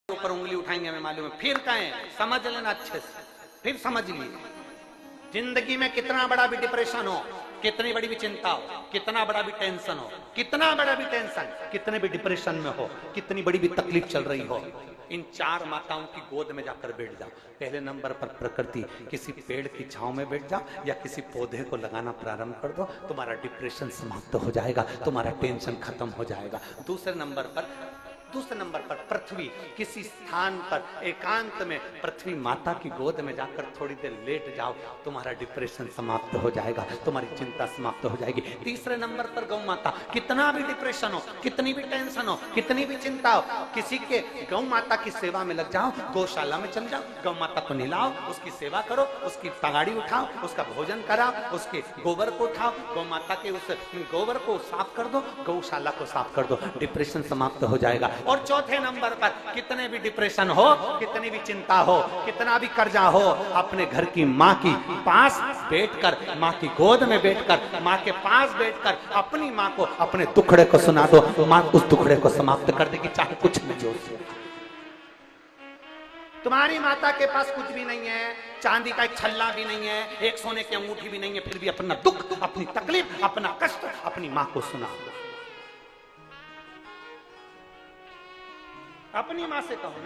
ऊपर उंगली उठाएंगे हमें मालूम है, फिर कहें समझ लेना अच्छे से, फिर समझ लीजिए। जिंदगी में कितना बड़ा भी डिप्रेशन हो, कितनी बड़ी भी चिंता हो, कितना बड़ा भी टेंशन हो, कितना बड़ा भी टेंशन, कितने भी डिप्रेशन में हो, कितनी बड़ी भी तकलीफ चल रही हो, इन चार माताओं की गोद में जाकर बैठ जाओ। पहले नंबर पर प्रकृति, किसी पेड़ की छांव में बैठ जाओ या किसी पौधे को लगाना प्रारंभ कर दो, तुम्हारा डिप्रेशन समाप्त हो जाएगा, तुम्हारा टेंशन खत्म हो जाएगा। दूसरे नंबर पर पृथ्वी, किसी स्थान पर एकांत में पृथ्वी माता की गोद में जाकर थोड़ी देर लेट जाओ, तुम्हारा डिप्रेशन समाप्त हो जाएगा, तुम्हारी चिंता समाप्त हो जाएगी। तीसरे नंबर पर गौ माता, कितना भी डिप्रेशन हो, कितनी भी टेंशन हो, कितनी भी चिंता हो, किसी के गौ माता की सेवा में लग जाओ, गौशाला में चल जाओ, गौ माता को नहलाओ, उसकी सेवा करो, उसकी तगाड़ी उठाओ, उसका भोजन कराओ, उसके गोबर को उठाओ, गौ माता के उस गोबर को साफ कर दो, गौशाला को साफ कर दो, डिप्रेशन समाप्त हो जाएगा। और चौथे नंबर पर कितने भी डिप्रेशन हो, कितनी भी चिंता हो, कितना भी कर्जा हो, अपने घर की माँ की पास बैठकर, माँ की गोद में बैठकर, माँ के पास बैठकर अपनी माँ को अपने दुखड़े को सुना दो, माँ उस दुखड़े को समाप्त कर देगी, चाहे कुछ भी जोर से। तुम्हारी माता के पास कुछ भी नहीं है, चांदी का एक छल्ला भी नहीं है, एक सोने की अंगूठी भी नहीं है, फिर भी अपना दुख, अपनी तकलीफ, अपना कष्ट अपनी माँ को सुना दो, अपनी माँ से कहो ना।